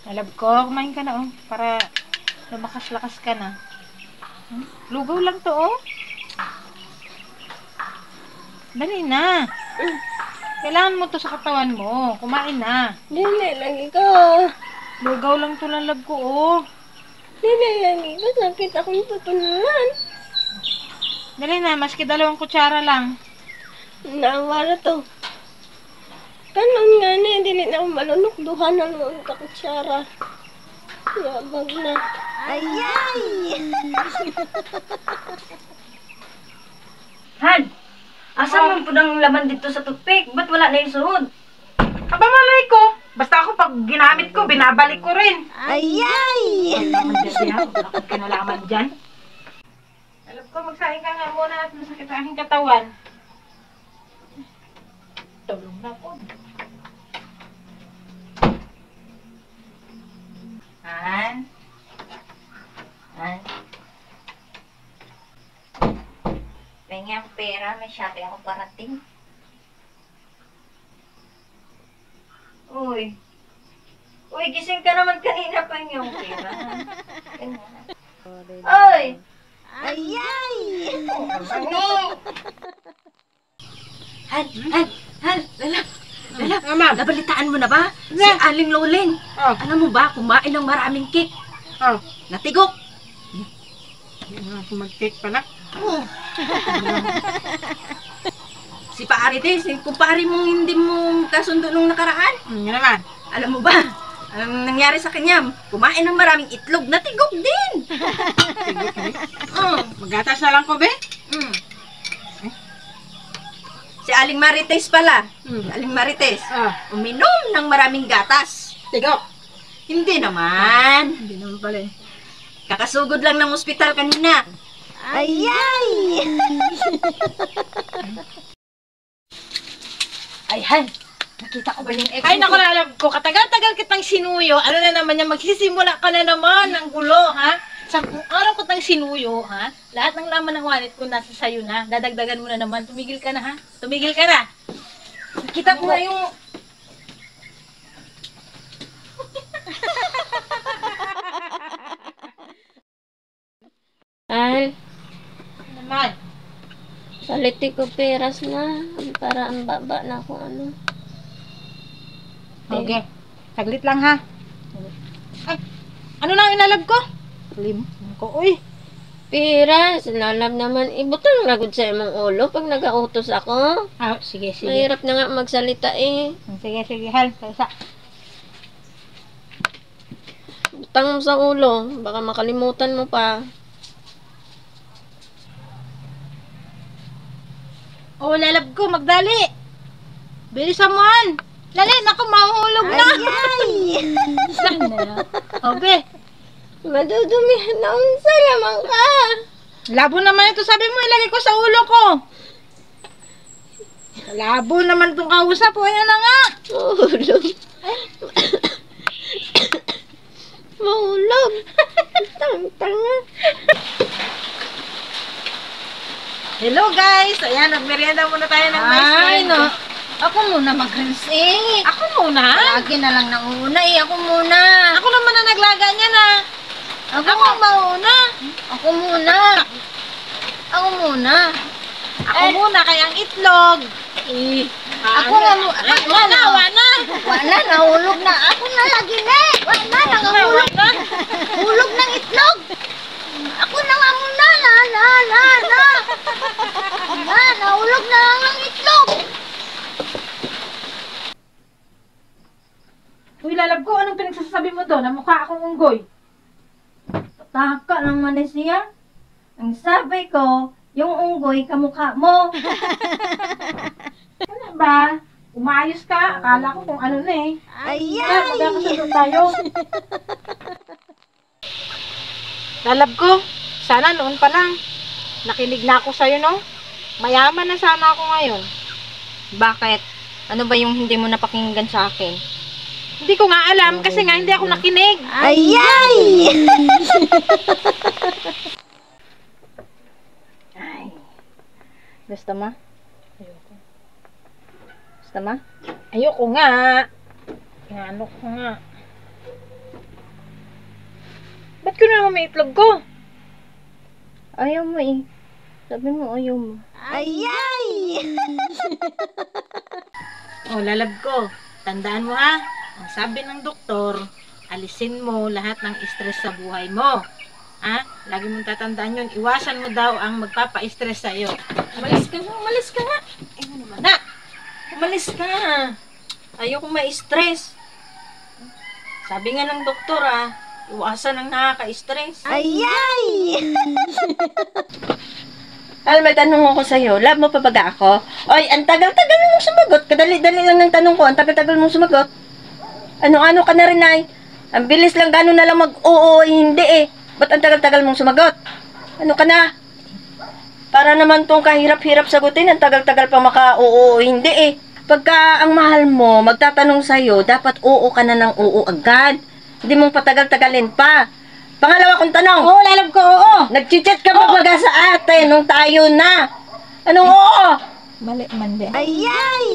Alab ko, kumain ka na oh. Para lumakas-lakas ka na. Lugaw lang to oh. Dali na. Kailangan mo to sa katawan mo. Kumain na. Dili lang ikaw. Lugaw lang to lalab ko oh. Dili lang ikaw. Sakit akong tutunan. Dali na, maski 2 kutsara lang. Nawara to. Kanon nga na, dili na ako malunok. Duha na lang ang kakutsara. Yabag na. Ayay! Han! Asa man po ng laman dito sa toothpick? Ba't wala na yung sunod? Aba malay ko. Basta ako pag ginamit ko, binabalik ko rin. Ayay! Naman dyan siya. Wala akong kinalaman dyan. Alam ko, magsahin ka nga muna at masakit ang aking katawan. Tulong na po. Han? Han? Pengi ang pera, may shopping ako parating. Uy. Uy, gising ka naman kanina pa yung pera. Uy! Ayay! Han, lalap. Ma'am. Nabalitaan mo na ba? Si Aling Loling. Oh. Alam mo ba, kumain ng maraming cake. Oh. Natigok. Mag-cake pala. Si Paarites, yung kumpare mong hindi mo kasundo nung nakaraan. Yan naman. Alam mo ba, anong nangyari sa kanya? Kumain ng maraming itlog, natigok din. Magatas na lang ko, be. Si Aling Marites pala. Hmm. Si Aling Marites, Ah. uminom ng maraming gatas. Tigok. Hindi naman. Hindi naman pala eh. Kakasugod lang ng ospital kanina. Ayay! Ay, Han, nakita ko ba yung ex Ay, naku, alam ko, katagal-tagal kitang sinuyo. Ano na naman yan, magsisimula ka na naman ng gulo, ha? Sa araw ko tang sinuyo, ha? Lahat ng laman ng wallet ko nasa sayo na. Dadagdagan mo na naman. Tumigil ka na, ha? Tumigil ka na. Nakita ko nga yung... Al, Naman. saliti ko peras na. Para ang baba na kung ano. Okay. Saglit lang, ha? Ay, ano na ang inalab ko? Lim ko, uy. Peras, lalab naman. Ibutang lagod sa imong ulo pag nag-autos ako. Ah, sige, sige. Mahirap na nga magsalita eh. Sige, sige, hal. Sa Butang mo sa ulo. Baka makalimutan mo pa. oh, lalab ko, magdali. Bilisan mo, han. Dali, naku, mahuhulog na. Ayay! Saan na? Okay. Madudumihan na unsa lamang ka. Labo naman ito, sabi mo, ilagay ko sa ulo ko. Labo naman itong kausap, o yan na nga. Mahulog. Mahulog. Tang-tanga. Hello guys, ayan, nagmerienda muna tayo ng rice. Ay, no. Ako muna mag-rinse eh. Ako muna? Lagi na lang nauna eh. Ako muna. Ako naman ang naglaga niya na. Ako, Ako ang mauna. Ako muna. Ako muna. Ako muna, kaya ang itlog. Ako nga mo. Wala, wala. Wala, nahulog na. Ako na lagi na eh. Wala, nangahulog. Hulog ng itlog. Ako na nga muna. Nahulog na lang ng itlog. Uy, lalab ko, anong pinagsasabi mo doon? Na mukha akong unggoy. Taka naman na siya. Ang sabi ko, yung unggoy kamukha mo. Ano ba? Umayos ka. Akala ko kung ano na eh. Ayay! Magkakasunod tayo. Lalab ko, sana noon pa lang. Nakinig na ako sa'yo, no? Mayaman na sana ako ngayon. Bakit? Ano ba yung hindi mo napakinggan sa akin? Hindi ko nga alam kasi nga hindi ako nakinig. Ayay! Ay. Gusto mo? Gusto mo? Ayoko nga. Ano ko nga. Ba't ko na naman may itlog ko? Ayaw mo eh. Sabi mo ayaw mo. Ayay! Oh, lalab ko. Tandaan mo ha, ang sabi ng doktor, alisin mo lahat ng stress sa buhay mo. Ha? Lagi mong tatandaan yun. Iwasan mo daw ang magpapa-stress sa'yo. Umalis ka nga, umalis ka nga. Eh, ano naman na? Umalis ka. Ayoko ma-stress. Sabi nga ng doktor iwasan ang nakaka-stress. Ayay! Alam, may tanong ako sa'yo. Love mo pa baga ako? Oy, ang tagal-tagal mong sumagot. Kadali-dali lang ng tanong ko. Ang tagal-tagal mong sumagot. Ano-ano ka na rin ay? Ang bilis lang, gano'n na lang mag-oo, hindi eh. Ba't ang tagal-tagal mong sumagot? Ano ka na? Para naman tong kahirap-hirap sagutin, ang tagal-tagal pa maka-oo, hindi eh. Pagka ang mahal mo, magtatanong sa'yo, dapat oo ka na ng oo agad. Hindi mong patagal-tagalin pa. Pangalawa kong tanong. Oo, lalab ko, oo. Nag-chat ka ba baga sa atin nung tayo na? Anong oo? Mali, mandi. Ayay!